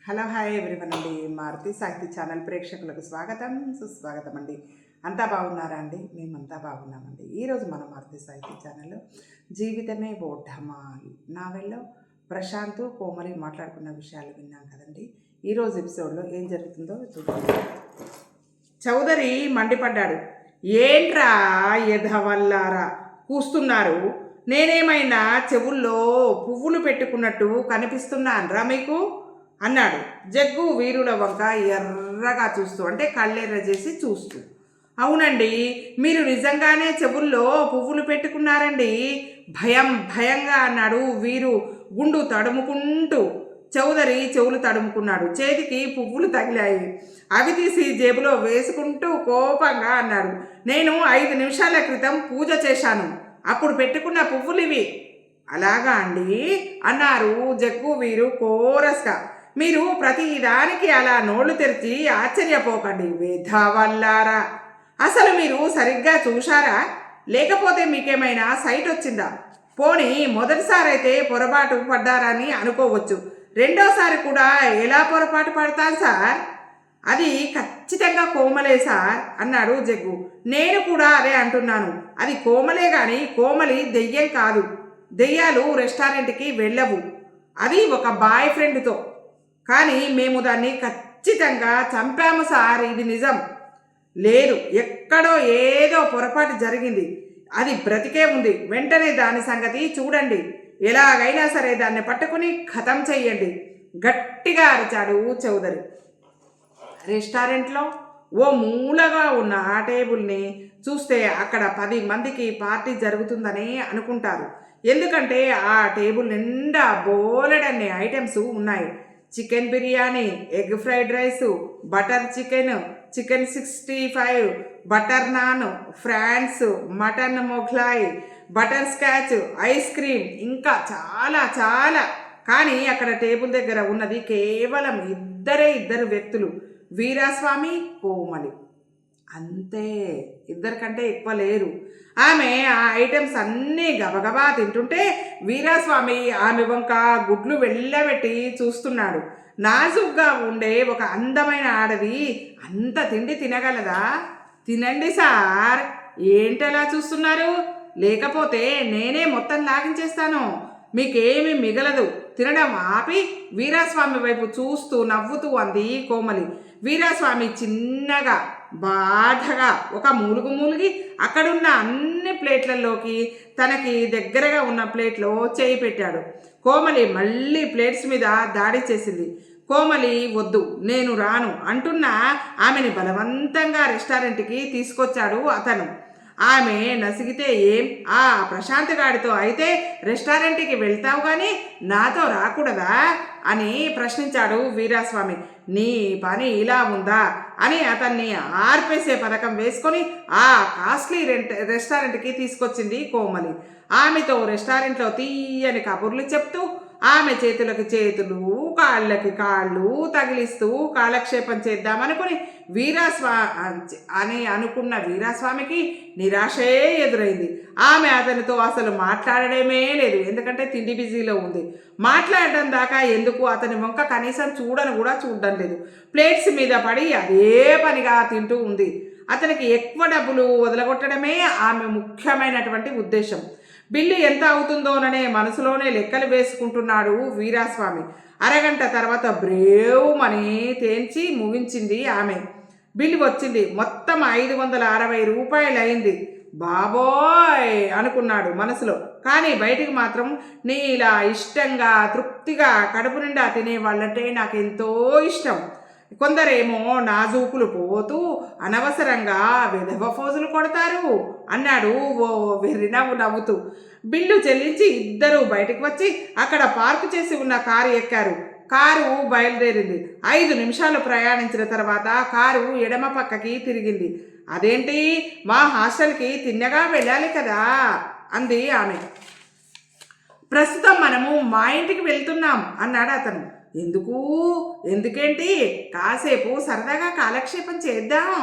Hello hi everyone అండి. మారుతి సాహితీ channel ప్రేక్షకులకు స్వాగతం సుస్వాగతం అండి. అంతా బాగున్నారా అండి? మేమంతా బాగున్నామండి. ఈరోజు మన మారుతి సాహితీ ఛానల్లో జీవితమే ఓ ఢమాల్ నావెల్లో ప్రశాంత్ కోమలి మాట్లాడుకున్న విషయాలు విన్నాం కదండి. ఈరోజు ఎపిసోడ్లో ఏం జరుగుతుందో చూద్దాం. చౌదరి మండిపడ్డాడు. ఏంట్రా ఎధవల్లారా కూస్తున్నారు? నేనేమైనా చెవుల్లో పువ్వులు పెట్టుకున్నట్టు కనిపిస్తున్నాన్రా మీకు అన్నాడు. జగ్గు వీరుల వంక ఎర్రగా చూస్తూ, అంటే కళ్ళెర్ర చేసి చూస్తూ, అవునండి, మీరు నిజంగానే చెవుల్లో పువ్వులు పెట్టుకున్నారండి, భయంగా అన్నాడు వీరు గుండు తడుముకుంటూ. చౌదరి చెవులు తడుముకున్నాడు. చేతికి పువ్వులు తగిలాయి. అవి తీసి జేబులో వేసుకుంటూ కోపంగా అన్నాడు, నేను 5 నిమిషాల క్రితం పూజ చేశాను, అప్పుడు పెట్టుకున్న పువ్వులు ఇవి. అలాగా అండి అన్నారు జగ్గు వీరు కోరస్గా. మీరు ప్రతిదానికి అలా నోళ్లు తెరిచి ఆశ్చర్యపోకండి వేధవల్లారా. అసలు మీరు సరిగ్గా చూశారా, లేకపోతే మీకేమైనా సైట్ వచ్చిందా? పోనీ మొదటిసారి అయితే పొరపాటు పడ్డారని అనుకోవచ్చు, రెండోసారి కూడా ఎలా పొరపాటు పడతాను సార్? అది ఖచ్చితంగా కోమలే సార్ అన్నాడు జగ్గు. నేను కూడా అదే అంటున్నాను, అది కోమలే కానీ కోమలి దెయ్యం కాదు. దెయ్యాలు రెస్టారెంట్కి వెళ్ళవు, అది ఒక బాయ్ ఫ్రెండ్తో. కానీ మేము దాన్ని ఖచ్చితంగా చంపాము సార్, ఇది నిజం. లేదు, ఎక్కడో ఏదో పొరపాటు జరిగింది, అది బ్రతికే ఉంది. వెంటనే దాని సంగతి చూడండి, ఎలాగైనా సరే దాన్ని పట్టుకుని ఖతం చెయ్యండి, గట్టిగా అరిచాడు చౌదరి. రెస్టారెంట్లో ఓ మూలగా ఉన్న ఆ టేబుల్ని చూస్తే అక్కడ 10 మందికి పార్టీ జరుగుతుందని అనుకుంటారు. ఎందుకంటే ఆ టేబుల్ నిండా బోలెడన్ని ఐటమ్స్ ఉన్నాయి. Chicken biryani, egg fried rice, butter chicken, chicken 65, butter naan, prawns, mutton Mughlai, butter scotch, ice cream, ఇంకా చాలా చాలా. కానీ అక్కడ టేబుల్ దగ్గర ఉన్నది కేవలం ఇద్దరు వ్యక్తులు, వీరాస్వామి, కోమలి. అంతే, 2 కంటే ఎక్కువ లేరు. ఆమె ఆ ఐటమ్స్ అన్నీ గబగబా తింటుంటే వీరాస్వామి ఆమె వంక గుడ్లు వెళ్ళబెట్టి చూస్తున్నాడు. నాజుగ్గా ఉండే ఒక అందమైన ఆడది అంత తిండి తినగలదా? తినండి సార్, ఏంటలా చూస్తున్నారు? లేకపోతే నేనే మొత్తం లాగించేస్తాను, మీకేమీ మిగలదు. తినడం ఆపి వీరాస్వామి వైపు చూస్తూ నవ్వుతూ అంది కోమలి. వీరాస్వామి చిన్నగా బాధగా ఒక మూలిగి అక్కడున్న అన్ని ప్లేట్లలోకి తనకి దగ్గరగా ఉన్న ప్లేట్లో చేయి పెట్టాడు. కోమలి మళ్ళీ ప్లేట్స్ మీద దాడి చేసింది. కోమలి వద్దు, నేను రాను అంటున్న ఆమెని బలవంతంగా రెస్టారెంట్కి తీసుకొచ్చాడు అతను. ఆమె నసిగితే, ఏం ఆ ప్రశాంత్ గాడితో అయితే రెస్టారెంట్కి వెళ్తావు కానీ నాతో రాకూడదా అని ప్రశ్నించాడు వీరాస్వామి. నీ పని ఇలా ఉందా అని అతన్ని ఆర్పేసే పథకం వేసుకొని ఆ కాస్ట్లీ రెస్టారెంట్కి తీసుకొచ్చింది కోమలి. ఆమెతో రెస్టారెంట్లో తీయని కబుర్లు చెప్తూ ఆమె చేతులకు చేతులు కాళ్ళకి కాళ్ళు తగిలిస్తూ కాలక్షేపం చేద్దామనుకుని అనుకున్న వీరాస్వామికి నిరాశే ఎదురైంది. ఆమె అతనితో అసలు మాట్లాడడమే లేదు, ఎందుకంటే తిండి బిజీలో ఉంది. మాట్లాడడం దాకా ఎందుకు, అతని వంక కనీసం చూడడం లేదు. ప్లేట్స్ మీద పడి అదే పనిగా తింటూ ఉంది. అతనికి ఎక్కువ డబ్బులు వదలగొట్టడమే ఆమె ముఖ్యమైనటువంటి ఉద్దేశం. బిల్లు ఎంత అవుతుందోననే మనసులోనే లెక్కలు వేసుకుంటున్నాడు వీరాస్వామి. అరగంట తర్వాత బ్రేవుమని తేల్చి ముగించింది ఆమె. బిల్లు వచ్చింది, మొత్తం 560 రూపాయలు అయింది. బాబోయ్ అనుకున్నాడు మనసులో. కానీ బయటికి మాత్రం నీ ఇలా ఇష్టంగా తృప్తిగా కడుపు నిండా తినేవాళ్ళంటే నాకెంతో ఇష్టం. కొందరేమో నాజూకులు పోతూ అనవసరంగా విధవ ఫోజులు కొడతారు అన్నాడు ఓ వెర్రి నవ్వుతూ. బిల్లు చెల్లించి ఇద్దరు బయటకు వచ్చి అక్కడ పార్కు చేసి ఉన్న కారు ఎక్కారు. కారు బయలుదేరింది. 5 నిమిషాలు ప్రయాణించిన తర్వాత కారు ఎడమ పక్కకి తిరిగింది. అదేంటి, మా హాస్టల్కి తిన్నగా వెళ్ళాలి కదా అంది ఆమె. ప్రస్తుతం మనము మా ఇంటికి వెళ్తున్నాం అన్నాడు అతను. ఎందుకేంటి, కాసేపు సరదాగా కాలక్షేపం చేద్దాం.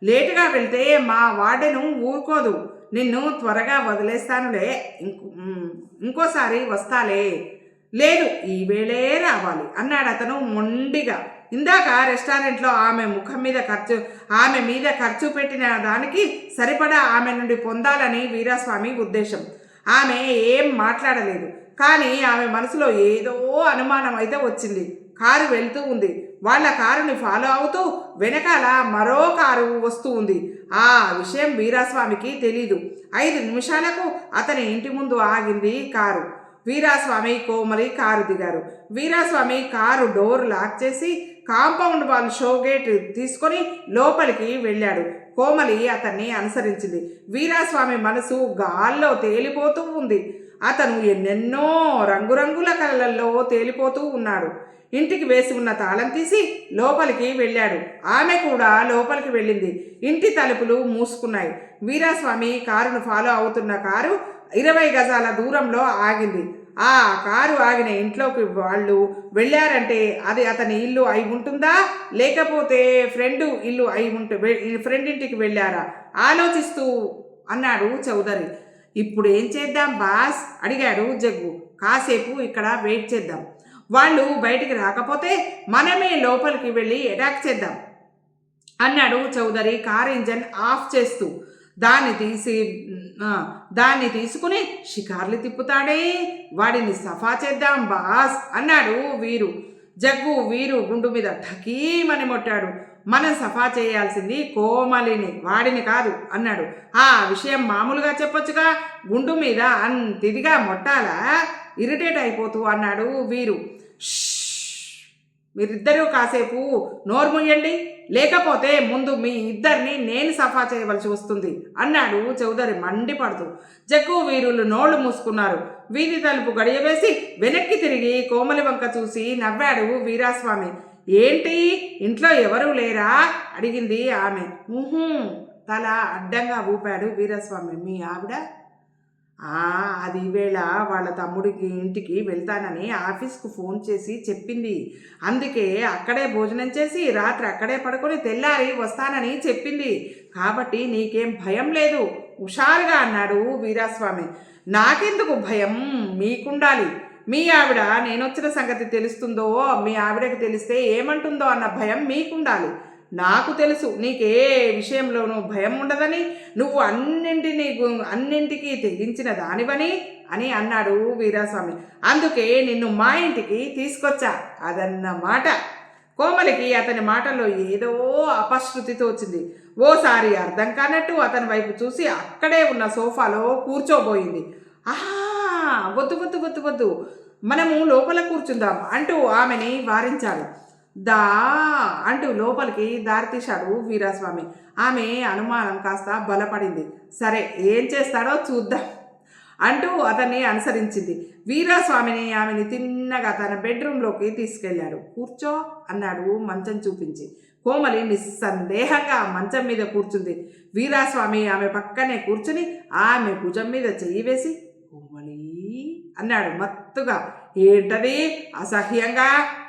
లేటుగా వెళ్తే మా వార్డెను ఊరుకోదు, నిన్ను త్వరగా వదిలేస్తానులే, ఇంకోసారి వస్తాలే లేదు ఈవేళే రావాలి అన్నాడు అతను మొండిగా. ఇందాక రెస్టారెంట్లో ఆమె మీద ఖర్చు పెట్టిన దానికి సరిపడా ఆమె నుండి పొందాలని వీరాస్వామి ఉద్దేశం. ఆమె ఏం మాట్లాడలేదు, కానీ ఆమె మనసులో ఏదో అనుమానం అయితే వచ్చింది. కారు వెళ్తూ ఉంది. వాళ్ళ కారుని ఫాలో అవుతూ వెనకాల మరో కారు వస్తూ ఉంది. ఆ విషయం వీరాస్వామికి తెలీదు. 5 నిమిషాలకు అతని ఇంటి ముందు ఆగింది కారు. వీరాస్వామి, కోమలి కారు దిగారు. వీరాస్వామి కారు డోర్ లాక్ చేసి కాంపౌండ్ వాల్ షో గేట్ తీసుకొని లోపలికి వెళ్ళాడు. కోమలి అతన్ని అనుసరించింది. వీరాస్వామి మనసు గాల్లో తేలిపోతూ ఉంది. అతను ఎన్నెన్నో రంగురంగుల కలలలో తేలిపోతూ ఉన్నాడు. ఇంటికి వేసి ఉన్న తాళం తీసి లోపలికి వెళ్ళాడు. ఆమె కూడా లోపలికి వెళ్ళింది. ఇంటి తలుపులు మూసుకున్నాయి. వీరాస్వామి కారును ఫాలో అవుతున్న కారు 20 గజాల దూరంలో ఆగింది. ఆ కారు ఆగిన ఇంట్లోకి వాళ్ళు వెళ్ళారంటే అది అతని ఇల్లు అయి ఉంటుందా, లేకపోతే ఫ్రెండ్ ఇంటికి వెళ్ళారా ఆలోచిస్తూ అన్నాడు చౌదరి. ఇప్పుడు ఏం చేద్దాం బాస్ అడిగాడు జగ్గు. కాసేపు ఇక్కడ వెయిట్ చేద్దాం. వాళ్ళు బయటికి రాకపోతే మనమే లోపలికి వెళ్ళి అటాక్ చేద్దాం అన్నాడు చౌదరి కార్ ఇంజన్ ఆఫ్ చేస్తూ. దాన్ని తీసుకుని షికార్లు తిప్పుతాడే, వాడిని సఫా చేద్దాం బాస్ అన్నాడు వీరు. జగ్గు వీరు గుండు మీద ఠకీమని మొట్టాడు. మనం సఫా చేయాల్సింది కోమలిని, వాడిని కాదు అన్నాడు. ఆ విషయం మామూలుగా చెప్పొచ్చుగా, గుండు మీద అంతిదిగా మొట్టాలా, ఇరిటేట్ అయిపోతూ అన్నాడు వీరు. మీరిద్దరూ కాసేపు నోరు ముయ్యండి, లేకపోతే ముందు మీ ఇద్దరిని నేను సఫా చేయవలసి వస్తుంది అన్నాడు చౌదరి మండిపడుతూ. జగ్గు వీరులు నోళ్లు మూసుకున్నారు. వీధి తలుపు గడియవేసి వెనక్కి తిరిగి కోమలి వంక చూసి నవ్వాడు వీరాస్వామి. ఏంటి ఇంట్లో ఎవరూ లేరా అడిగింది ఆమె. తల అడ్డంగా ఊపాడు వీరాస్వామి. మీ ఆవిడ? అది ఈవేళ వాళ్ళ తమ్ముడికి ఇంటికి వెళ్తానని ఆఫీస్కు ఫోన్ చేసి చెప్పింది. అందుకే అక్కడే భోజనం చేసి రాత్రి అక్కడే పడుకొని తెల్లారి వస్తానని చెప్పింది. కాబట్టి నీకేం భయం లేదు, హుషారుగా అన్నాడు వీరాస్వామి. నాకెందుకు భయం, మీకుండాలి. మీ ఆవిడ నేనొచ్చిన సంగతి తెలుస్తుందో, మీ ఆవిడకి తెలిస్తే ఏమంటుందో అన్న భయం మీకుండాలి. నాకు తెలుసు నీకే విషయంలోనూ భయం ఉండదని, నువ్వు అన్నింటికీ తెగించిన దానివని అని అన్నాడు వీరాస్వామి. అందుకే నిన్ను మా ఇంటికి తీసుకొచ్చా అదన్నమాట. కోమలికి అతని మాటల్లో ఏదో అపశృతి తోచింది. ఓసారి అర్థం కానట్టు అతని వైపు చూసి అక్కడే ఉన్న సోఫాలో కూర్చోబోయింది. వద్దు వద్దు వద్దు వద్దు, మనము లోపల కూర్చుందాం అంటూ ఆమెని వారించాడు. అంటూ లోపలికి దారితీశాడు వీరాస్వామి. ఆమె అనుమానం కాస్త బలపడింది. సరే ఏం చేస్తాడో చూద్దాం అంటూ అతన్ని అనుసరించింది. వీరాస్వామిని ఆమెని తిన్నగా తన బెడ్రూమ్లోకి తీసుకెళ్లాడు. కూర్చో అన్నాడు మంచం చూపించి. కోమలి నిస్సందేహంగా మంచం మీద కూర్చుంది. వీరాస్వామి ఆమె పక్కనే కూర్చుని ఆమె భుజం మీద చెయ్యి వేసి కోమలి అన్నాడు మత్తుగా. ఏంటది అసహ్యంగా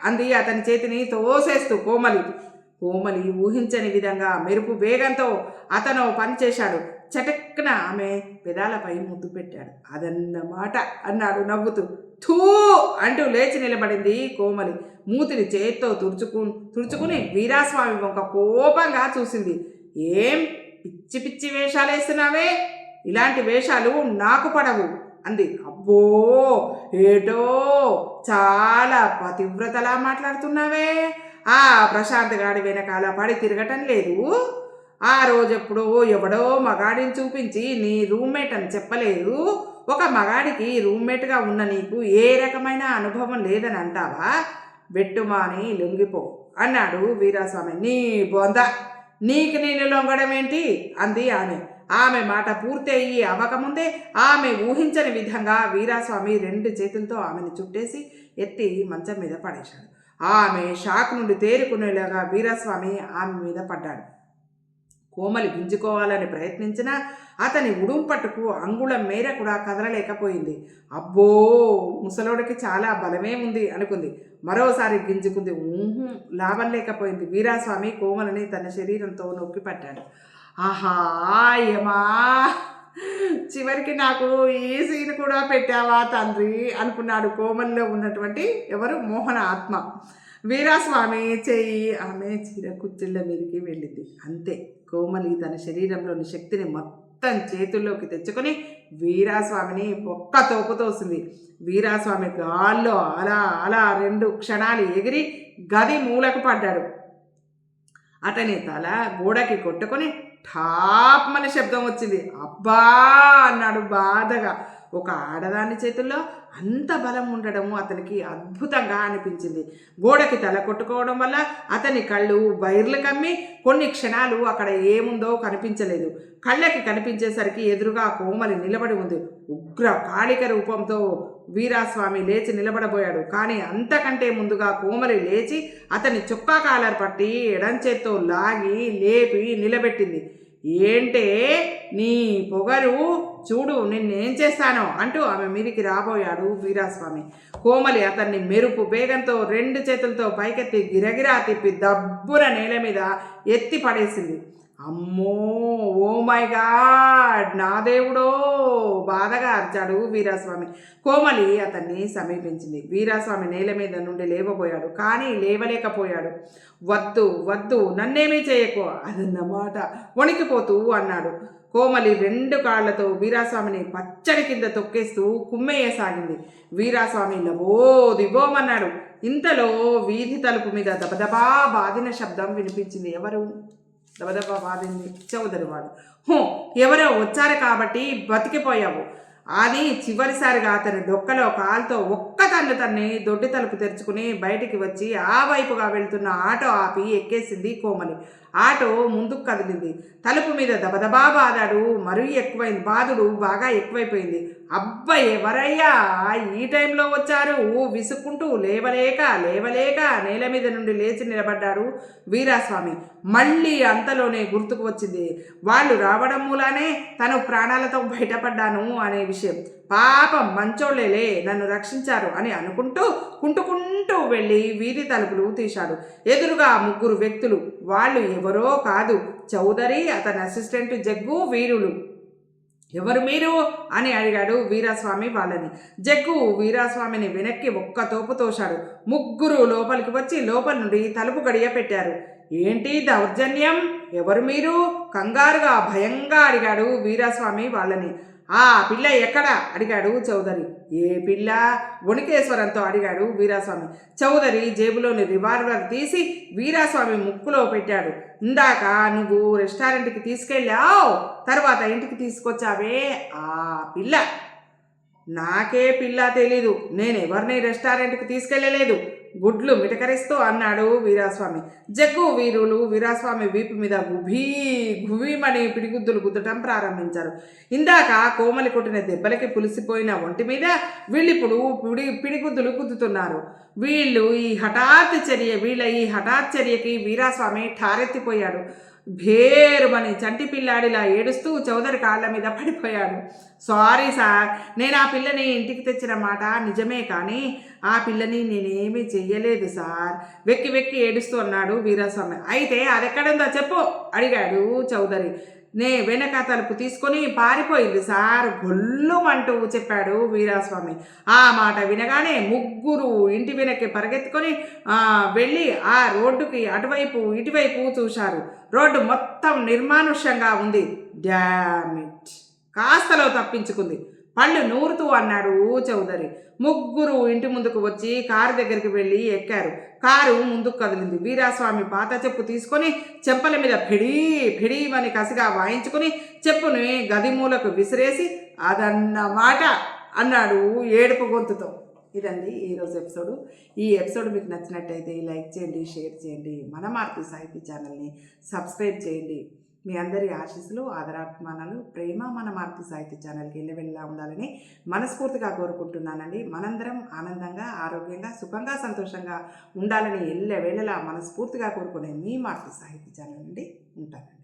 అంది అతని చేతిని తోసేస్తూ కోమలి ఊహించని విధంగా మెరుపు వేగంతో అతను పనిచేశాడు. చటక్కున ఆమె పెదాలపై ముద్దు పెట్టాడు. అదన్నమాట అన్నాడు నవ్వుతూ. థూ అంటూ లేచి నిలబడింది కోమలి. మూతిని చేత్తో తుడుచుకుని వీరాస్వామి వంక కోపంగా చూసింది. ఏం పిచ్చి పిచ్చి వేషాలేస్తున్నావే, ఇలాంటి వేషాలు నాకు పడవు అంది. అబ్బో ఏటో చాలా పతివ్రతలా మాట్లాడుతున్నావే. ఆ ప్రశాంత్ గాడి వెనకాల పడి తిరగటం లేదు. ఆ రోజెప్పుడో ఎవడో మగాడిని చూపించి నీ రూమ్మేట్ అని చెప్పలేదు. ఒక మగాడికి రూమ్మేట్గా ఉన్న నీకు ఏ రకమైన అనుభవం లేదని అంటావా? వెట్టుమాని లొంగిపో అన్నాడు వీరాస్వామి. నీ బొంద, నీకు నేను లొంగడం ఏంటి అంది ఆమె మాట పూర్తి అయ్యి అవ్వకముందే ఆమె ఊహించని విధంగా వీరాస్వామి 2 చేతులతో ఆమెను చుట్టేసి ఎత్తి మంచం మీద పడేశాడు. ఆమె షాక్ నుండి తేరుకునేలాగా వీరాస్వామి ఆమె మీద పడ్డాడు. కోమలి గింజుకోవాలని ప్రయత్నించినా అతని ఉడుంపట్టుకు అంగుళం మేర కూడా కదలలేకపోయింది. అబ్బో ముసలోడికి చాలా బలమే ఉంది అనుకుంది. మరోసారి గింజుకుంది. లాభం లేకపోయింది. వీరాస్వామి కోమలిని తన శరీరంతో నొక్కి పట్టాడు. ఆహా యమా చివరికి నాకు ఈ సీన్ కూడా పెట్టావా తండ్రి అనుకున్నాడు కోమలిలో ఉన్నటువంటి ఎవరు మోహన ఆత్మ. వీరాస్వామి చేయి ఆమె చీర కుచ్చిళ్ళ మీదకి వెళ్ళింది. అంతే, కోమలి తన శరీరంలోని శక్తిని మొత్తం చేతుల్లోకి తెచ్చుకొని వీరాస్వామిని ఒక్క తోపు తోసింది. వీరాస్వామి గాల్లో అలా అలా 2 క్షణాలు ఎగిరి గది మూలకు పడ్డాడు. అతని తల గోడకి కొట్టుకొని ఠాప్మని శబ్దం వచ్చింది. అబ్బా అన్నాడు బాధగా. ఒక ఆడదాని చేతుల్లో అంత బలం ఉండడం అతనికి అద్భుతంగా అనిపించింది. గోడకి తల కొట్టుకోవడం వల్ల అతని కళ్ళు వైర్లు కమ్మి కొన్ని క్షణాలు అక్కడ ఏముందో కనిపించలేదు. కళ్ళకి కనిపించేసరికి ఎదురుగా కోమలి నిలబడి ఉంది. ఉగ్ర కాళిక రూపంతో వీరాస్వామి లేచి నిలబడబోయాడు. కానీ అంతకంటే ముందుగా కోమలి లేచి అతని చొక్కా కాలర్ పట్టి ఎడంచేత్తో లాగి లేపి నిలబెట్టింది. ఏంటే నీ పొగరు, చూడు నిన్నేం చేస్తానో అంటూ ఆమె మీదికి రాబోయాడు వీరాస్వామి. కోమలి అతన్ని మెరుపు వేగంతో 2 చేతులతో పైకెత్తి గిరగిరా తిప్పి దబ్బున నేల మీద ఎత్తి పడేసింది. అమ్మో, ఓ మై గాడ్, నా దేవుడో బాధగా అరిచాడు వీరాస్వామి. కోమలి అతన్ని సమీపించింది. వీరాస్వామి నేల మీద నుండి లేవబోయాడు, కానీ లేవలేకపోయాడు. వద్దు వద్దు, నన్నేమీ చేయకో అదన్నమాట వణికిపోతూ అన్నాడు. కోమలి 2 కాళ్లతో వీరాస్వామిని పచ్చడి కింద తొక్కేస్తూ కుమ్మేయసాగింది. వీరాస్వామి లబోదిబోమన్నాడు. ఇంతలో వీధి తలుపు మీద దబదబా బాదిన శబ్దం వినిపించింది. ఎవరు? దబదబా బాధింది. చౌదరి వాడు. ఎవరో వచ్చారు కాబట్టి బతికిపోయావు అని చివరిసారిగా అతని డొక్కలో కాలుతో ఒక్క తన్ని దొడ్డి తలుపు తెరుచుకుని బయటికి వచ్చి ఆ వైపుగా వెళ్తున్న ఆటో ఆపి ఎక్కేసింది కోమలి. ఆటో ముందుకు కదిలింది. తలుపు మీద దబదబా బాదాడు. మరీ ఎక్కువైంది, బాదుడు బాగా ఎక్కువైపోయింది. అబ్బాయి ఎవరయ్యా ఈ టైంలో వచ్చారు? విసుక్కుంటూ లేవలేక నేల మీద నుండి లేచి నిలబడ్డాడు వీరాస్వామి. మళ్ళీ అంతలోనే గుర్తుకు వచ్చింది, వాళ్ళు రావడం మూలానే తను ప్రాణాలతో బయటపడ్డాను అనే విషయం. పాపం మంచోళ్ళేలే నన్ను రక్షించారు అని అనుకుంటూ కుంటుకుంటూ వెళ్ళి వీధి తలుపులు తీశాడు. ఎదురుగా 3 వ్యక్తులు. వాళ్ళు ఎవరో కాదు, చౌదరి, అతని అసిస్టెంట్ జగ్గు, వీరులు. ఎవరు మీరు అని అడిగాడు వీరాస్వామి వాళ్ళని. జగ్గు వీరాస్వామిని వెనక్కి ఒక్క తోపు తోశాడు. 3 లోపలికి వచ్చి లోపల నుండి తలుపు గడియ పెట్టారు. ఏంటి దౌర్జన్యం? ఎవరు మీరు? కంగారుగా భయంగా అడిగాడు వీరాస్వామి వాళ్ళని. ఆ పిల్ల ఎక్కడా అడిగాడు చౌదరి. ఏ పిల్ల? వణికేశ్వరంతో అడిగాడు వీరాస్వామి. చౌదరి జేబులోని రివాల్వర్ తీసి వీరాస్వామి ముక్కులో పెట్టాడు. ఇందాక నువ్వు రెస్టారెంట్కి తీసుకెళ్ళావు, తర్వాత ఇంటికి తీసుకొచ్చావే ఆ పిల్ల. నాకే పిల్ల తెలీదు, నేనెవరిని రెస్టారెంట్కి తీసుకెళ్ళలేదు, గుడ్లు మిటకరిస్తూ అన్నాడు వీరాస్వామి. జగ్గు వీరులు వీరాస్వామి వీపు మీద గుభీమని పిడిగుద్దులు గుద్దటం ప్రారంభించారు. ఇందాక కోమలి కొట్టిన దెబ్బలకి పులిసిపోయిన ఒంటి మీద వీళ్ళిప్పుడు పిడిగుద్దులు గుద్దుతున్నారు. వీళ్ళ ఈ హఠాత్ చర్యకి వీరాస్వామి ఠారెత్తిపోయాడు. భేరుమని చంటి పిల్లాడిలా ఏడుస్తూ చౌదరి కాళ్ళ మీద పడిపోయాడు. సారీ సార్, నేను ఆ పిల్లని ఇంటికి తెచ్చిన మాట నిజమే, కానీ ఆ పిల్లని నేనేమీ చెయ్యలేదు సార్, వెక్కి ఏడుస్తూ అన్నాడు వీరాస్వామి. అయితే అదెక్కడుందో చెప్పు అడిగాడు చౌదరి. వెనక తలుపు తీసుకొని పారిపోయింది సార్, గొల్లుమంటూ చెప్పాడు వీరాస్వామి. ఆ మాట వినగానే 3 ఇంటి వెనక్కి పరిగెత్తుకొని వెళ్ళి ఆ రోడ్డుకి అటువైపు ఇటువైపు చూశారు. రోడ్డు మొత్తం నిర్మానుష్యంగా ఉంది. డామిట్, కాస్తలో తప్పించుకుంది, పళ్ళు నూరుతూ అన్నాడు చౌదరి. 3 ఇంటి ముందుకు వచ్చి కారు దగ్గరికి వెళ్ళి ఎక్కారు. కారు ముందుకు కదిలింది. వీరాస్వామి పాత చెప్పు తీసుకొని చెంపల మీద ఫిడీమని కసిగా వాయించుకుని చెప్పుని గది మూలకు విసిరేసి అదన్నమాట అన్నాడు ఏడుపు గొంతుతో. ఇదండి ఈరోజు ఎపిసోడు. ఈ ఎపిసోడ్ మీకు నచ్చినట్టయితే లైక్ చేయండి, షేర్ చేయండి, మన మారుతి సాహితీ ఛానల్ని సబ్స్క్రైబ్ చేయండి. మీ అందరి ఆశీస్సులు, ఆదరాభిమానాలు, ప్రేమ మన మారుతి సాహితీ ఛానల్కి వెళ్ళా ఉండాలని మనస్ఫూర్తిగా కోరుకుంటున్నానండి. మనందరం ఆనందంగా, ఆరోగ్యంగా, సుఖంగా, సంతోషంగా ఉండాలని ఎల్లవేళలా మనస్ఫూర్తిగా కోరుకునే మీ మారుతి సాహితీ ఛానల్ నుండి ఉంటాను.